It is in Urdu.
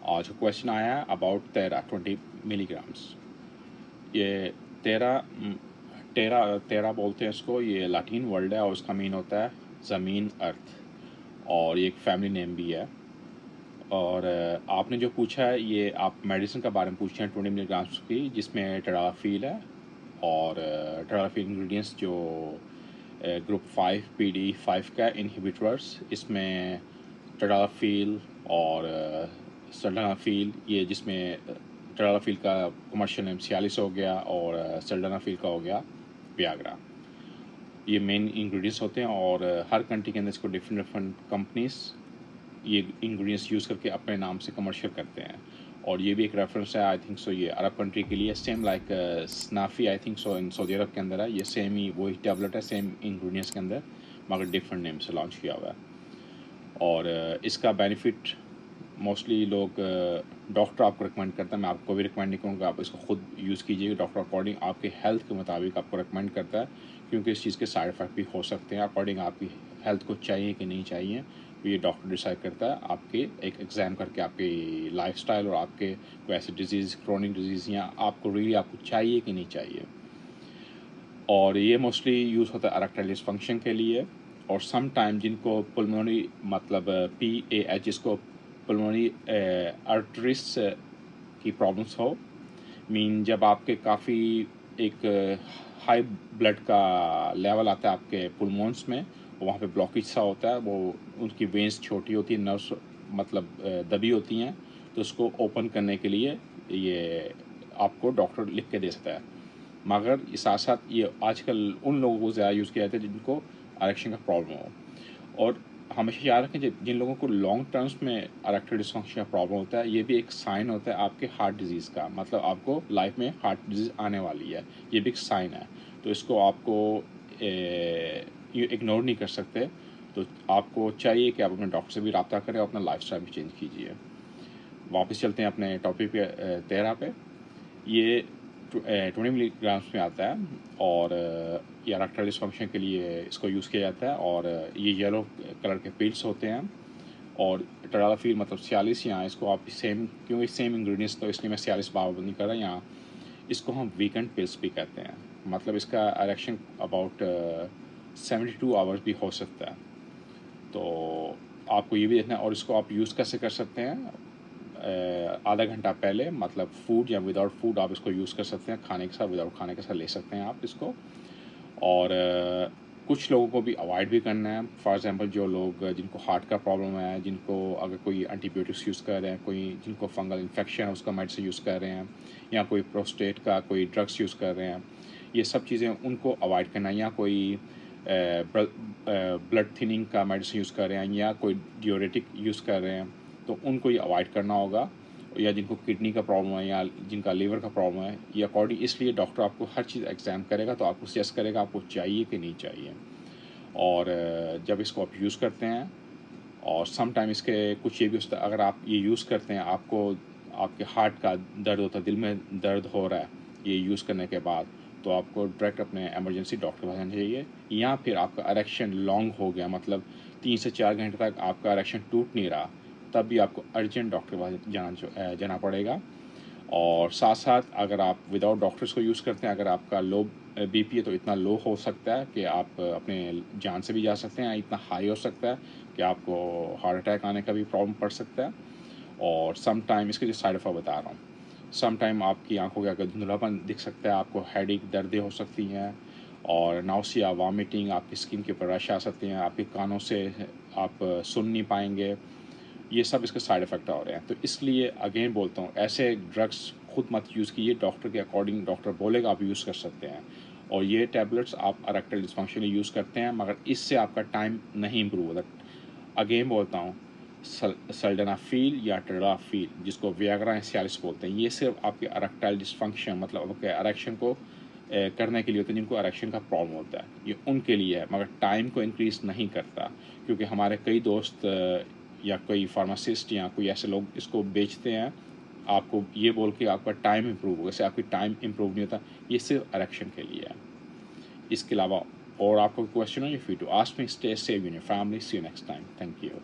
آج کا کویشچن آیا ہے اباؤٹ تیرا 20 ملی گرامس. یہ تیرا بولتے ہیں اس کو. یہ لاٹین ورڈ ہے اور اس کا مین ہوتا ہے زمین، ارتھ، اور یہ ایک فیملی نیم بھی ہے. اور آپ نے جو پوچھا ہے یہ آپ میڈیسن کا بارے میں پوچھے ہیں 20 ملی گرامس کی، جس میں ٹیڈالافیل ہے. اور ٹیڈالافیل انگریڈینٹس جو گروپ 5 PD5 کا انہیبیٹرس، اس میں ٹیڈالافیل اور سلڈنافیل، یہ جس میں ٹیڈالافیل کا کمرشل نیم سیالس ہو گیا اور سلڈنافیل کا ہو گیا ویاگرا. یہ مین انگریڈینٹس ہوتے ہیں اور ہر کنٹری کے اندر اس کو ڈفرینٹ کمپنیز یہ انگریڈینٹس یوز کر کے اپنے نام سے کمرشل کرتے ہیں. اور یہ بھی ایک ریفرنس ہے آئی تھنک سو یہ عرب کنٹری کے لیے، سیم لائک سنافی I think so in Saudi Arab کے اندر ہے. یہ سیم ہی وہی ٹیبلٹ ہے، سیم انگریڈینٹس کے اندر، مگر ڈفرینٹ نیم سے لانچ کیا ہوا ہے. اور اس کا بینیفٹ موسٹلی لوگ ڈاکٹر آپ کو ریکمینڈ کرتا ہے. میں آپ کو بھی ریکمینڈ نہیں کروں گا، آپ اس کو خود یوز کیجیے. ڈاکٹر اکارڈنگ آپ کے ہیلتھ کے مطابق آپ کو ریکمینڈ کرتا ہے، کیونکہ اس چیز کے سائڈ افیکٹ بھی ہو سکتے ہیں. اکارڈنگ آپ کی ہیلتھ کو چاہیے کہ نہیں چاہیے، یہ ڈاکٹر ڈیسائڈ کرتا ہے آپ کے ایک ایگزام کر کے آپ کی لائف اسٹائل اور آپ کے کوئی ایسی ڈیزیز، کرونک ڈیزیز، یا آپ کو ریلی آپ کو چاہیے کہ نہیں چاہیے. اور یہ موسٹلی یوز ہوتا ہے اریکٹائل ڈسفنکشن کے لیے. اور سم ٹائم جن کو پلمونری مطلب PAH، جس کو پلمونری آرٹریز کی پرابلمس ہو، مین جب آپ کے کافی ایک ہائی بلڈ کا لیول آتا ہے آپ کے پلمونس میں، وہاں پہ بلاکیج سا ہوتا ہے، وہ ان کی وینس چھوٹی ہوتی ہیں، نروس مطلب دبی ہوتی ہیں، تو اس کو اوپن کرنے کے لیے یہ آپ کو ڈاکٹر لکھ کے دے سکتا ہے. مگر ساتھ ساتھ یہ آج کل ان لوگوں کو زیادہ یوز کیا جاتا ہے جن کو اریکشن کا پرابلم ہو. اور ہمیشہ یاد رکھیں جن لوگوں کو لانگ ٹرمس میں اریکٹائل ڈسفنکشن کا پرابلم ہوتا ہے، یہ بھی ایک سائن ہوتا ہے آپ کے ہارٹ ڈیزیز کا. مطلب آپ کو لائف میں ہارٹ ڈیزیز آنے والی ہے، یہ بھی ایک سائن ہے. تو اس کو آپ کو اگنور نہیں کر سکتے. تو آپ کو چاہیے کہ آپ اپنے ڈاکٹر سے بھی رابطہ کریں اور اپنا لائف اسٹائل بھی چینج کیجیے. واپس چلتے ہیں اپنے ٹاپک پہ، تیرا پہ. یہ 20 ملی گرامس میں آتا ہے اور یہ اریکٹائل ڈسفنکشن کے لیے اس کو یوز کیا جاتا ہے. اور یہ یلو کلر کے پیلس ہوتے ہیں. اور ٹیڈالافیل مطلب سیالس، یہاں اس کو آپ سیم کیونکہ سیم انگریڈینٹس، تو اس لیے میں سیالس بات نہیں کر رہا. یہاں اس کو ہم ویکنڈ پلس بھی کہتے ہیں. مطلب اس کا اریکشن اباؤٹ 72 آورس بھی ہو سکتا ہے. تو آپ کو یہ بھی دیکھنا ہے. اور اس کو آپ یوز کیسے کر سکتے ہیں؟ آدھا گھنٹہ پہلے، مطلب فوڈ یا وداؤٹ فوڈ آپ اس کو یوز کر سکتے ہیں. کھانے کے ساتھ، وداؤٹ کھانے کے ساتھ لے سکتے ہیں آپ اس کو. اور کچھ لوگوں کو بھی اوائڈ بھی کرنا ہے. فار ایگزامپل جو لوگ جن کو ہارٹ کا پرابلم ہے، جن کو اگر کوئی اینٹی بایوٹکس یوز کر رہے ہیں، کوئی جن کو فنگل انفیکشن ہے اس کا میڈیسن یوز کر رہے ہیں، یا کوئی پروسٹیٹ کا کوئی ڈرگس یوز کر رہے ہیں، یہ سب چیزیں ان کو اوائڈ کرنا ہے. یا کوئی بلڈ تھننگ کا میڈیسن یوز کر رہے ہیں، یا کوئی ڈیوریٹک یوز کر رہے ہیں، تو ان کو یہ اوائڈ کرنا ہوگا. یا جن کو کڈنی کا پرابلم ہے، یا جن کا لیور کا پرابلم ہے، یہ اکارڈنگ اس لیے ڈاکٹر آپ کو ہر چیز ایگزام کرے گا، تو آپ کو سجیسٹ کرے گا آپ کو چاہیے کہ نہیں چاہیے. اور جب اس کو آپ یوز کرتے ہیں، اور سم ٹائم اس کے کچھ یہ بھی ہوتا ہے، اگر آپ یہ یوز کرتے ہیں، آپ کو آپ کے ہارٹ کا درد ہوتا ہے، دل میں درد ہو رہا ہے یہ یوز کرنے کے بعد، تو آپ کو ڈائریکٹ اپنے ایمرجنسی ڈاکٹر کے پاس جانا چاہیے. یا پھر آپ کا اریکشن لانگ ہو گیا، مطلب 3 سے 4 گھنٹے تک آپ کا اریکشن ٹوٹ نہیں رہا، تب بھی آپ کو ارجنٹ ڈاکٹر کے پاس جانا پڑے گا. اور ساتھ ساتھ اگر آپ وداؤٹ ڈاکٹرس کو یوز کرتے ہیں، اگر آپ کا لو BP ہے تو اتنا لو ہو سکتا ہے کہ آپ اپنے جان سے بھی جا سکتے ہیں. اتنا ہائی ہو سکتا ہے کہ آپ کو ہارٹ اٹیک آنے کا بھی پرابلم پڑ سکتا ہے. اور سم ٹائم اس کے جو سائڈ افیکٹ بتا رہا ہوں، سم ٹائم آپ کی آنکھوں کے اگر دھندلاپن دکھ سکتا ہے، آپ کو ہیڈ ایک دردیں ہو سکتی ہیں، اور ناؤسیا، وامٹنگ، آپ کی اسکن کے اوپر رش آ سکتے ہیں، آپ کے کانوں سے آپ سن نہیں پائیں گے. یہ سب اس کے سائڈ افیکٹ ہو رہے ہیں. تو اس لیے اگین بولتا ہوں، ایسے ڈرگس خود مت یوز کیجیے. ڈاکٹر کے اکارڈنگ ڈاکٹر بولے گا آپ یوز کر سکتے ہیں. اور یہ ٹیبلٹس آپ اریکٹائل ڈسفنکشن یوز کرتے ہیں، مگر اس سے آپ کا ٹائم نہیں امپروو ہوتا. اگین بولتا ہوں، سلڈنافیل یا ٹیڈالافیل، جس کو ویاگرا یا سیالس بولتے ہیں، یہ صرف آپ کے اریکٹائل ڈسفنکشن مطلب آپ کے اریکشن کو کرنے کے لیے ہوتے ہیں، جن کو اریکشن کا پرابلم ہوتا ہے. یہ ان کے لیے ہے، مگر ٹائم کو انکریز نہیں کرتا. کیونکہ ہمارے کئی دوست یا کوئی فارماسسٹ یا کوئی ایسے لوگ اس کو بیچتے ہیں آپ کو یہ بول کے آپ کا ٹائم امپروو ہوگا. ویسے آپ کی ٹائم امپروو نہیں ہوتا، یہ صرف اریکشن کے لیے ہے. اس کے علاوہ اور آپ کو کوشچن ہو، you free to ask me. Stay safe in your family. See you next time. Thank you.